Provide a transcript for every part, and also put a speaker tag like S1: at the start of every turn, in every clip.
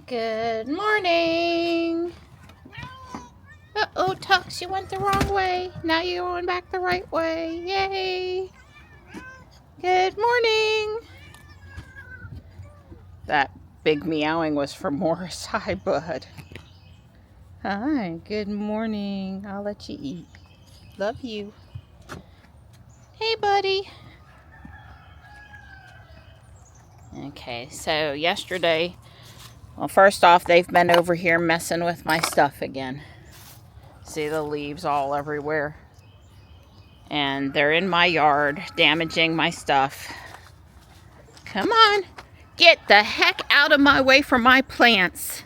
S1: Good morning. Uh-oh, Tux, you went the wrong way. Now you're going back the right way. Yay. Good morning. That big meowing was from Morris. Hi, bud. Hi, good morning. I'll let you eat. Love you. Hey, buddy. Okay, so yesterday, well, first off, they've been over here messing with my stuff again. See the leaves all everywhere. And they're in my yard, damaging my stuff. Come on. Get the heck out of my way from my plants.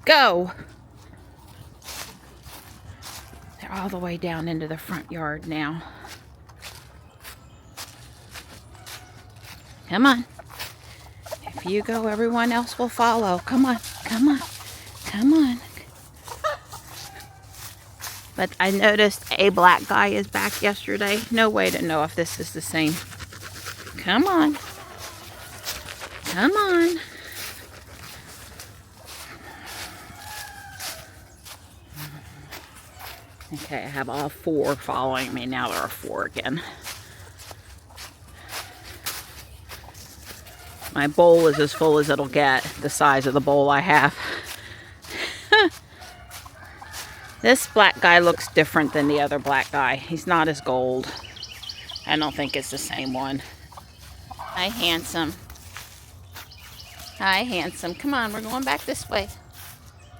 S1: Go. They're all the way down into the front yard now. Come on. If you go, everyone else will follow. Come on. Come on. Come on. But I noticed a black guy is back yesterday. No way to know if this is the same. Come on. Come on. Okay, I have all four following me. Now there are four again. My bowl is as full as it'll get, the size of the bowl I have. This black guy looks different than the other black guy. He's not as gold. I don't think it's the same one. Hi, handsome. Hi, handsome. Come on, we're going back this way.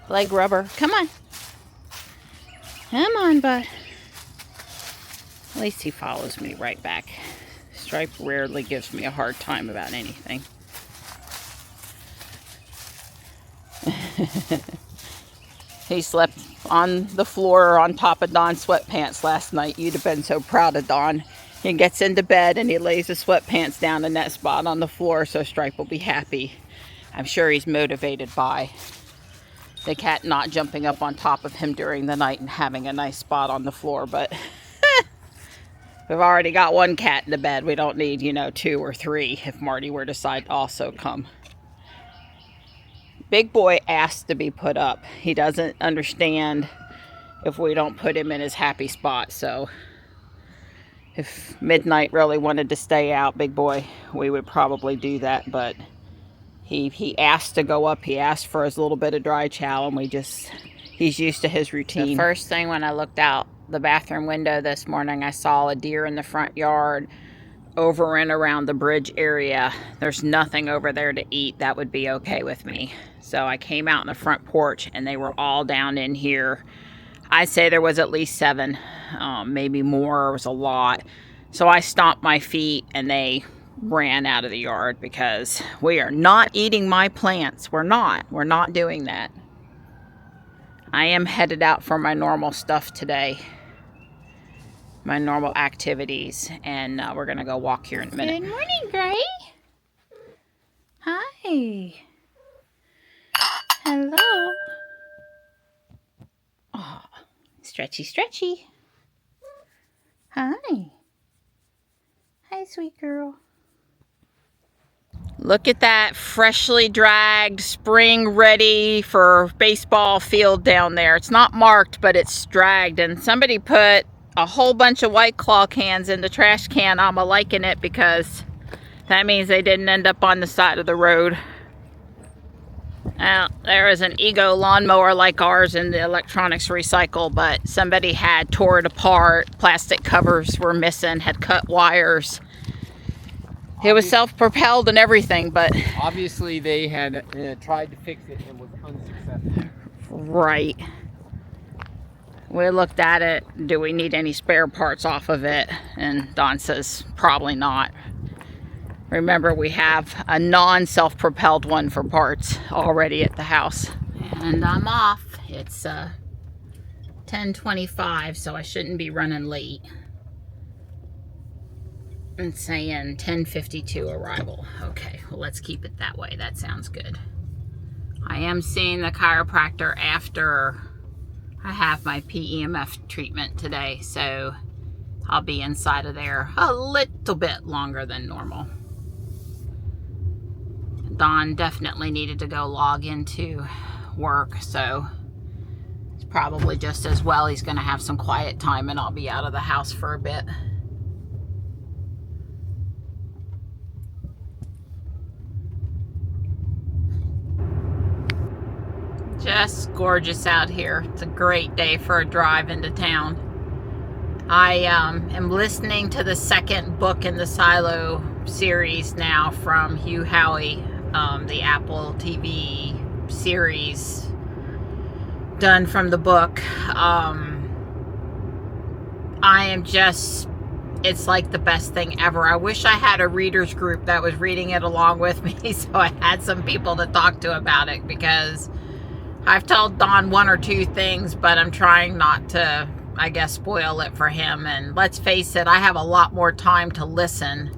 S1: Leg rubber. Come on. Come on, bud. At least he follows me right back. Stripe rarely gives me a hard time about anything. He slept on the floor on top of Don's sweatpants last night. You'd have been so proud of Don. He gets into bed and he lays his sweatpants down in that spot on the floor, so Stripe will be happy. I'm sure he's motivated by the cat not jumping up on top of him during the night and having a nice spot on the floor, but we've already got one cat in the bed. We don't need, 2 or 3 if Marty were to decide to also come. Big boy asked to be put up. He doesn't understand if we don't put him in his happy spot. So if Midnight really wanted to stay out, Big boy, we would probably do that. But he asked to go up. He asked for his little bit of dry chow, and he's used to his routine. The first thing when I looked out the bathroom window this morning, I saw a deer in the front yard over and around the bridge area. There's nothing over there to eat. That would be okay with me. So I came out in the front porch and they were all down in here. I'd say there was at least 7, maybe more. It was a lot. So I stomped my feet and they ran out of the yard because we are not eating my plants. We're not doing that. I am headed out for my normal stuff today. My normal activities, and we're gonna go walk here in a minute. Good morning, Gray. Hi. Hello. Oh, stretchy, stretchy. Hi. Hi, sweet girl. Look at that freshly dragged, spring ready for baseball field down there. It's not marked, but it's dragged, and somebody put a whole bunch of White Claw cans in the trash can. I'm liking it because that means they didn't end up on the side of the road. Now, there is an Ego lawnmower like ours in the electronics recycle, but somebody had tore it apart. Plastic covers were missing, had cut wires. It was self-propelled and everything, but
S2: obviously they had tried to fix it and was unsuccessful.
S1: Right. We looked at it. Do we need any spare parts off of it? And Don says, probably not. Remember, we have a non-self-propelled one for parts already at the house. And I'm off. It's 10:25, so I shouldn't be running late. And saying 10:52 arrival. Okay, well, let's keep it that way. That sounds good. I am seeing the chiropractor after I have my PEMF treatment today, so I'll be inside of there a little bit longer than normal. Don definitely needed to go log into work, so it's probably just as well he's going to have some quiet time and I'll be out of the house for a bit. Just gorgeous out here. It's a great day for a drive into town. I am listening to the second book in the Silo series now from Hugh Howey, the Apple TV series done from the book. I am just, it's like the best thing ever. I wish I had a readers group that was reading it along with me so I had some people to talk to about it, because I've told Don one or two things, but I'm trying not to, I guess, spoil it for him. And let's face it, I have a lot more time to listen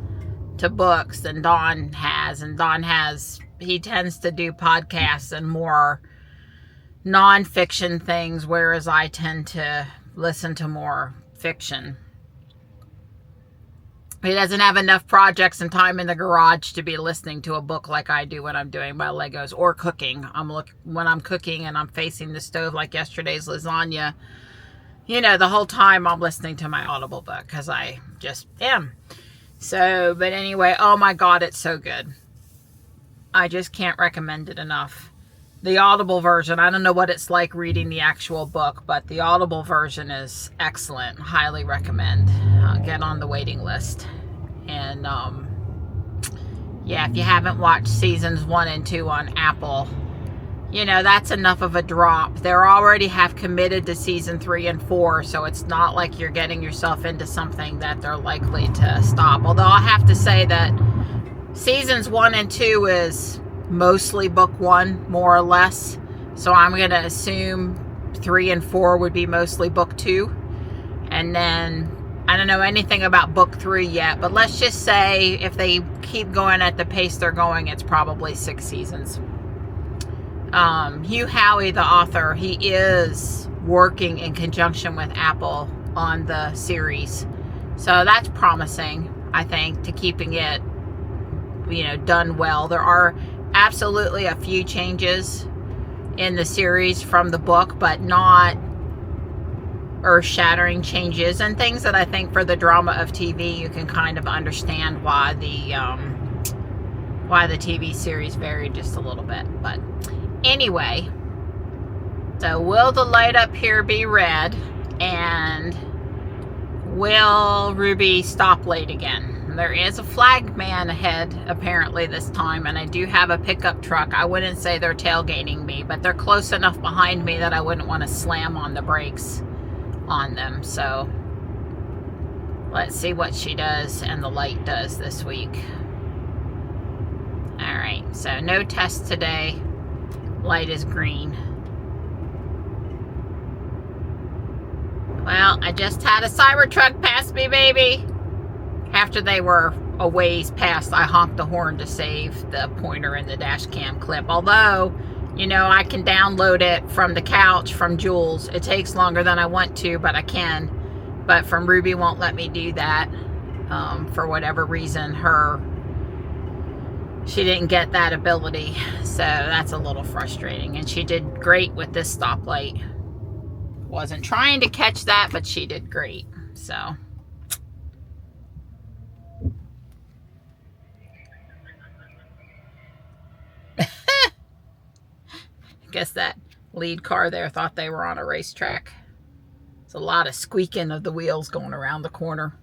S1: to books than Don has. And Don has, he tends to do podcasts and more nonfiction things, whereas I tend to listen to more fiction. He doesn't have enough projects and time in the garage to be listening to a book like I do when I'm doing my Legos or cooking. When I'm cooking and I'm facing the stove, like yesterday's lasagna, you know, the whole time I'm listening to my Audible book because I just am. So, but anyway, oh my God, it's so good. I just can't recommend it enough. The Audible version, I don't know what it's like reading the actual book, but the Audible version is excellent. Highly recommend. Get on the waiting list. And yeah, if you haven't watched seasons 1 and 2 on Apple, you know, that's enough of a drop. They already have committed to season 3 and 4, so it's not like you're getting yourself into something that they're likely to stop. Although I have to say that seasons 1 and 2 is mostly book 1, more or less. So I'm going to assume 3 and 4 would be mostly book 2. And then I don't know anything about book 3 yet, but let's just say if they keep going at the pace they're going, it's probably 6 seasons. Hugh Howey, the author, he is working in conjunction with Apple on the series. So that's promising, I think, to keeping it, you know, done well. There are absolutely a few changes in the series from the book, but not earth-shattering changes, and things that I think for the drama of TV you can kind of understand why the TV series varied just a little bit. But anyway, so will the light up here be red, and will Ruby stop late again? There is a flag man ahead apparently this time, and I do have a pickup truck. I wouldn't say they're tailgating me, but they're close enough behind me that I wouldn't want to slam on the brakes on them. So let's see what she does and the light does this week. All right, so no test today. Light is green. Well, I just had a Cybertruck pass me, baby. After they were a ways past, I honked the horn to save the pointer in the dash cam clip. Although, you know, I can download it from the couch from Jules. It takes longer than I want to, but I can. But from Ruby won't let me do that. For whatever reason, she didn't get that ability. So that's a little frustrating. And she did great with this stoplight. Wasn't trying to catch that, but she did great. So I guess that lead car there thought they were on a racetrack. It's a lot of squeaking of the wheels going around the corner.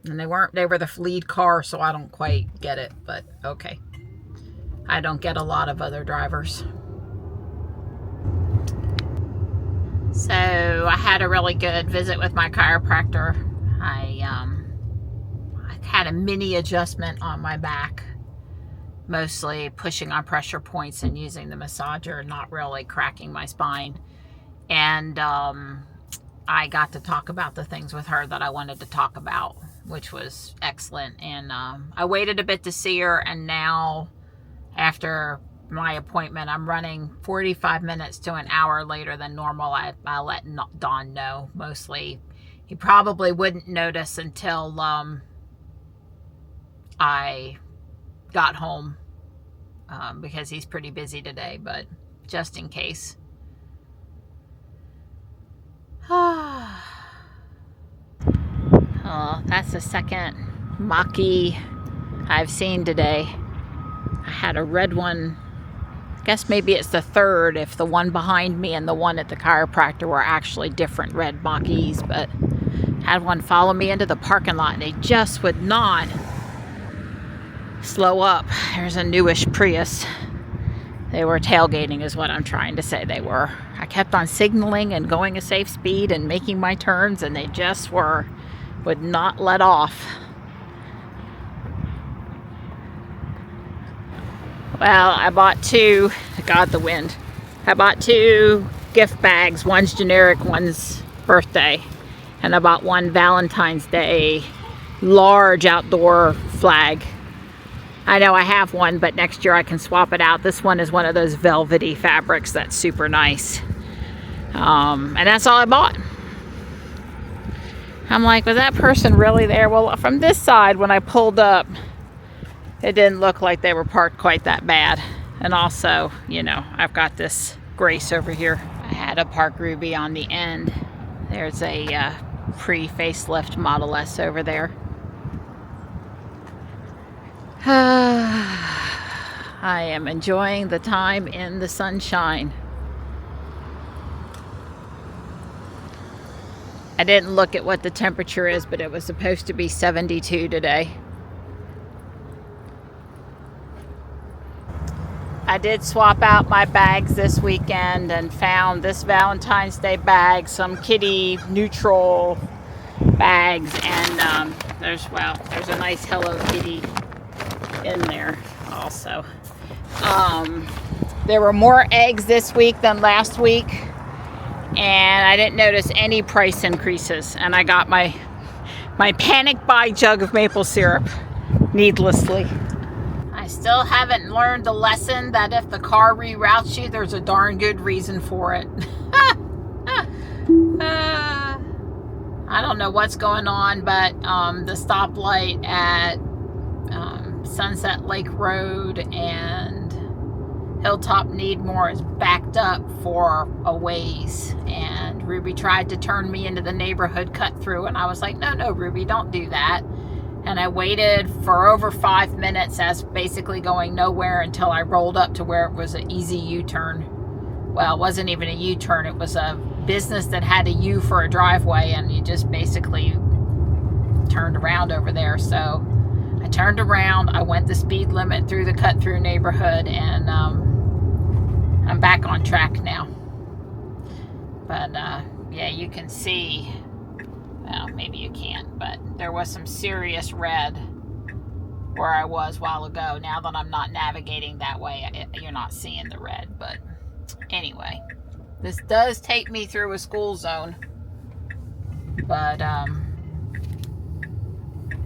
S1: And they were the lead car, so I don't quite get it, but okay. I don't get a lot of other drivers. So I had a really good visit with my chiropractor. I had a mini adjustment on my back. Mostly pushing on pressure points and using the massager, not really cracking my spine. And I got to talk about the things with her that I wanted to talk about, which was excellent. And I waited a bit to see her, and now after my appointment, I'm running 45 minutes to an hour later than normal. I let Don know. Mostly he probably wouldn't notice until I got home because he's pretty busy today, but just in case. Oh, that's the second maki I've seen today. I had a red one. I guess maybe it's the third if the one behind me and the one at the chiropractor were actually different red makis, but had one follow me into the parking lot and they just would not slow up. There's a newish Prius. They were tailgating is what I'm trying to say they were. I kept on signaling and going a safe speed and making my turns, and they just would not let off. Well, I bought two, God, the wind. I bought two gift bags. One's generic, one's birthday. And I bought one Valentine's Day large outdoor flag. I know I have one, but next year I can swap it out. This one is one of those velvety fabrics that's super nice. And that's all I bought. I'm like, was that person really there? Well, from this side, when I pulled up, it didn't look like they were parked quite that bad. And also, you know, I've got this Grace over here. I had to park Ruby on the end. There's a pre-facelift Model S over there. I am enjoying the time in the sunshine. I didn't look at what the temperature is, but it was supposed to be 72 today. I did swap out my bags this weekend and found this Valentine's Day bag, some kitty neutral bags, and there's a nice Hello Kitty in there also. There were more eggs this week than last week, and I didn't notice any price increases, and I got my panic buy jug of maple syrup needlessly. I still haven't learned the lesson that if the car reroutes you, there's a darn good reason for it. I don't know what's going on, but the stoplight at Sunset Lake Road and Hilltop Needmore is backed up for a ways, and Ruby tried to turn me into the neighborhood cut through, and I was like, no, Ruby, don't do that. And I waited for over 5 minutes as basically going nowhere until I rolled up to where it was an easy U-turn. Well, it wasn't even a U-turn. It was a business that had a U for a driveway, and you just basically turned around over there. So I turned around, I went the speed limit through the cut-through neighborhood, and I'm back on track now. But yeah, you can see, well, maybe you can't, but there was some serious red where I was a while ago. Now that I'm not navigating that way, you're not seeing the red. But anyway, this does take me through a school zone, but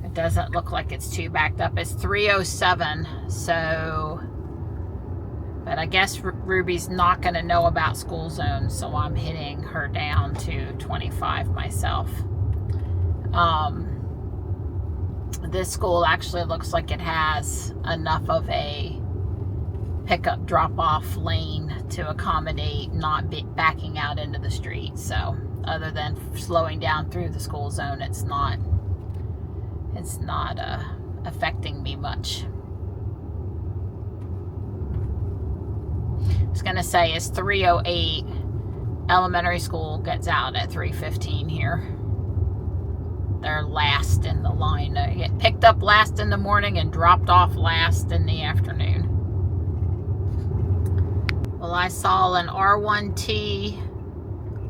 S1: it doesn't look like it's too backed up. It's 3:07, so, but I guess Ruby's not going to know about school zones, so I'm hitting her down to 25 myself. This school actually looks like it has enough of a pickup drop-off lane to accommodate not backing out into the street. So other than slowing down through the school zone, it's not affecting me much. I was gonna say it's 3:08. Elementary school gets out at 3:15 here. They're last in the line. They get picked up last in the morning and dropped off last in the afternoon. Well, I saw an R1T,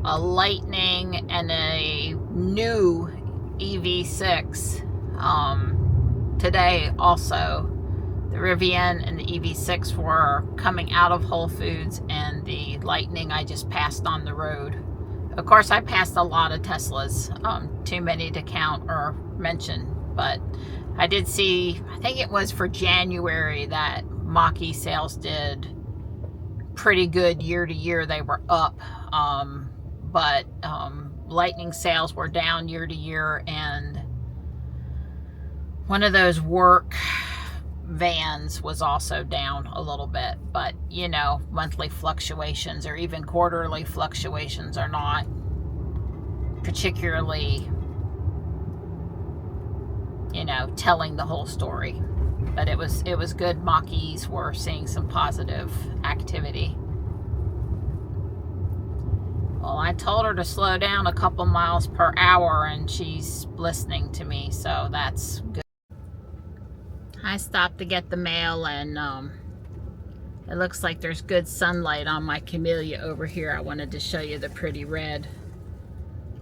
S1: a Lightning, and a new EV6 today also. The Rivian and the EV6 were coming out of Whole Foods, and the Lightning I just passed on the road. Of course, I passed a lot of Teslas, too many to count or mention, but I did see, I think it was for January, that Mach-E sales did pretty good year to year. They were up, but Lightning sales were down year to year, and one of those work vans was also down a little bit, but you know, monthly fluctuations or even quarterly fluctuations are not particularly, you know, telling the whole story. But it was good. Mach-E's were seeing some positive activity. Well, I told her to slow down a couple miles per hour and she's listening to me, so that's good. I stopped to get the mail, and it looks like there's good sunlight on my camellia over here. I wanted to show you the pretty red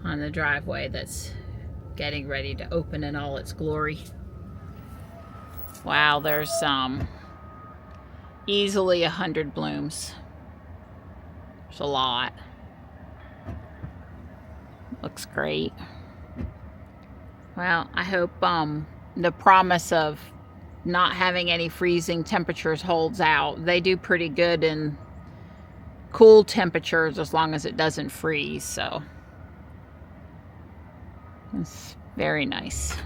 S1: on the driveway that's getting ready to open in all its glory. Wow, there's easily 100 blooms. There's a lot. Looks great. Well, I hope the promise of not having any freezing temperatures holds out. They do pretty good in cool temperatures as long as it doesn't freeze, so it's very nice.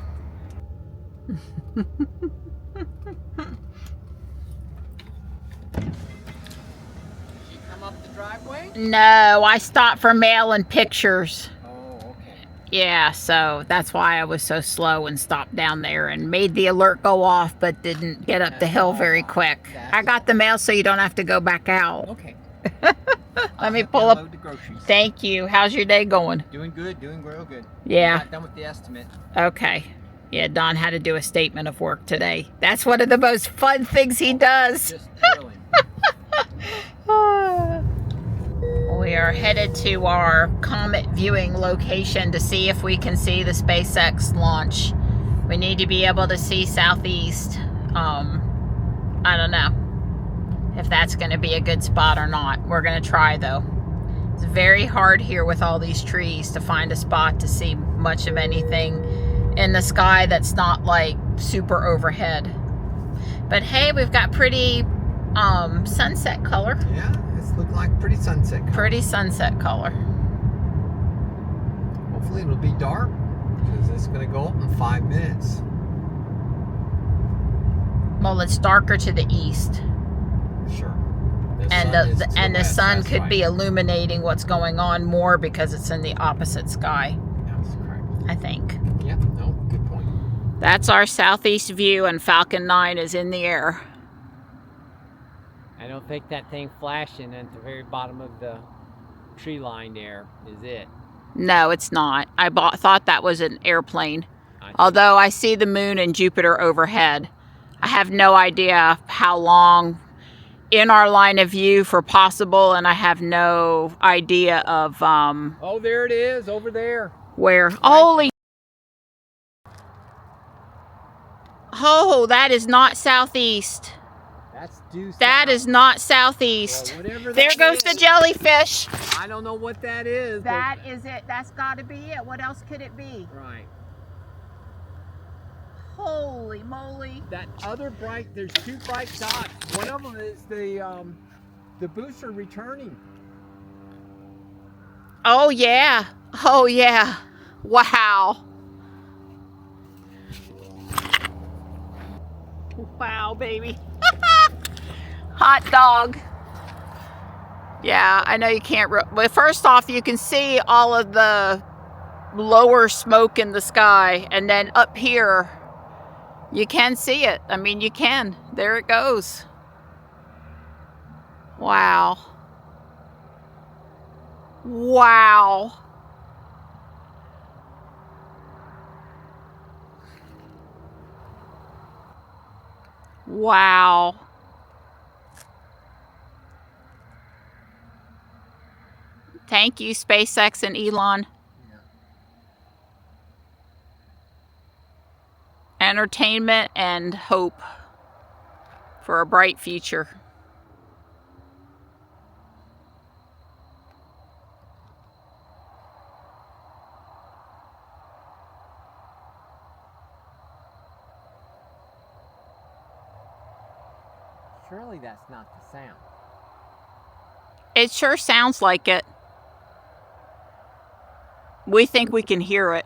S2: Come up the driveway?
S1: No, I stopped for mail and pictures.
S2: Oh, okay.
S1: Yeah, so that's why I was so slow and stopped down there and made the alert go off, but didn't get up the hill very quick. I got the mail so you don't have to go back out.
S2: Okay.
S1: Let me pull up.
S2: The groceries.
S1: Thank you. How's your day going?
S2: Doing good, doing real good.
S1: Yeah.
S2: Got done with the estimate.
S1: Okay. Yeah, Don had to do a statement of work today. That's one of the most fun things he does.
S2: Just thrilling.
S1: We are headed to our comet viewing location to see if we can see the SpaceX launch. We need to be able to see southeast. I don't know if that's going to be a good spot or not. We're going to try though. It's very hard here with all these trees to find a spot to see much of anything in the sky that's not like super overhead. But hey, we've got pretty sunset color.
S2: Yeah, it's looking like pretty sunset color.
S1: Pretty sunset color.
S2: Hopefully it'll be dark because it's going to go up in 5 minutes.
S1: Well, it's darker to the east.
S2: Sure.
S1: The sun could be illuminating what's going on more because it's in the opposite sky.
S2: That's correct.
S1: I think.
S2: Yeah, no, good point.
S1: That's our southeast view, and Falcon 9 is in the air.
S2: I don't think that thing flashing at the very bottom of the tree line there is it.
S1: No, it's not. I thought that was an airplane. Although I see the moon and Jupiter overhead. I have no idea how long in our line of view for possible, and I have no idea of
S2: oh, there it is over there.
S1: Where? Holy! Oh, that is not southeast.
S2: That's due south.
S1: That is not southeast.
S2: Well,
S1: there goes the jellyfish.
S2: I don't know what that is.
S1: That is it. That's got to be it. What else could it be?
S2: Right.
S1: Holy moly!
S2: That other bright. There's 2 bright dots. One of them is the booster returning.
S1: Oh yeah. Oh yeah. Wow. Wow, baby. Hot dog. Yeah, I know you can't. Well, first off, you can see all of the lower smoke in the sky, and then up here, you can see it. I mean, you can. There it goes. Wow. Wow. Wow. Thank you, SpaceX and Elon.
S2: Yeah.
S1: Entertainment and hope for a bright future.
S2: Surely that's not the sound.
S1: It sure sounds like it. We think we can hear it.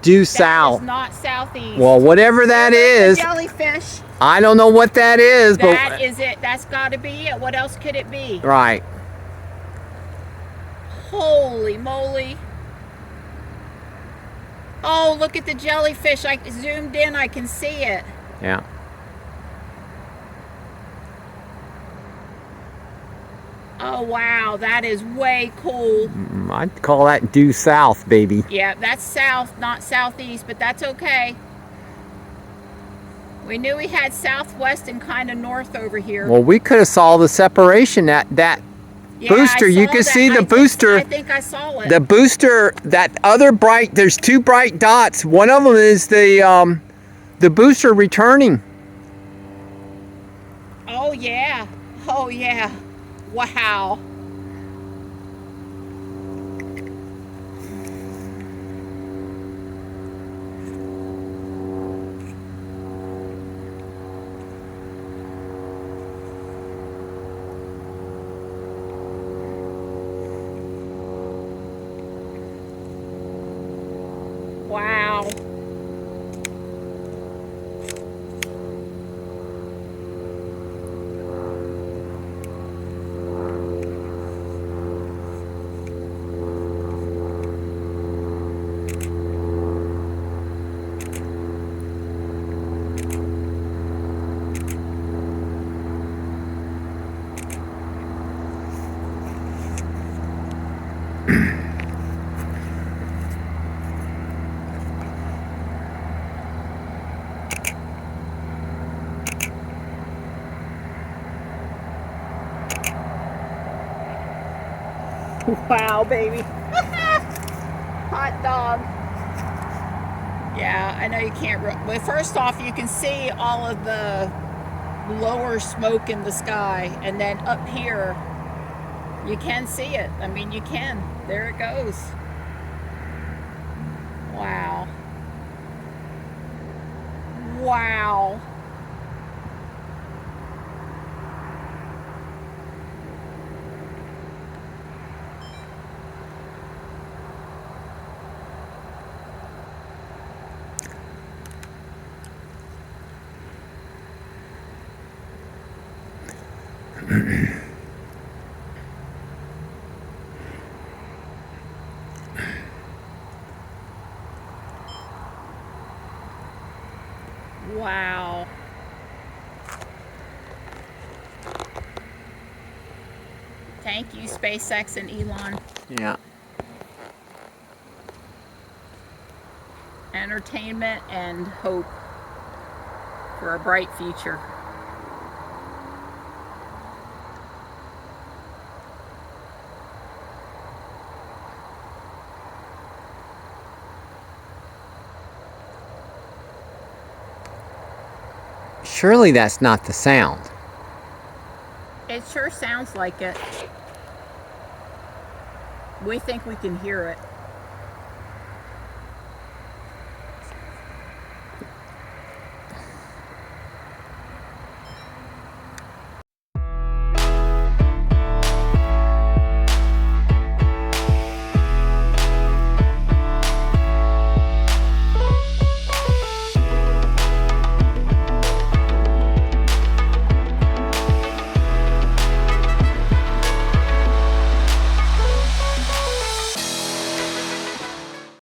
S3: Due south.
S1: That is not southeast.
S3: Well, whatever that
S1: There's
S3: is,
S1: the jellyfish.
S3: I don't know what that is,
S1: That
S3: but
S1: is it. That's got to be it. What else could it be?
S3: right.
S1: Holy moly. Oh, look at the jellyfish. I zoomed in. I can see it.
S3: Yeah.
S1: Oh, wow. That is way cool.
S3: I'd call that due south, baby.
S1: Yeah, that's south, not southeast, but that's okay. We knew we had southwest and kind of north over here.
S3: Well, we could have saw the separation that
S1: Yeah,
S3: booster. You can see the booster.
S1: I think I saw it.
S3: The booster, that other bright, there's two bright dots. One of them is the booster returning.
S1: Oh, yeah. Oh, yeah. Wow. Wow. Wow, baby. Hot dog. Yeah, I know you can't. Well, first off, you can see all of the lower smoke in the sky, and then up here, you can see it. I mean, you can. There it goes. Wow. Wow. Wow. Thank you, SpaceX and Elon.
S3: Yeah.
S1: Entertainment and hope for a bright future.
S3: Surely that's not the sound.
S1: It sure sounds like it. We think we can hear it.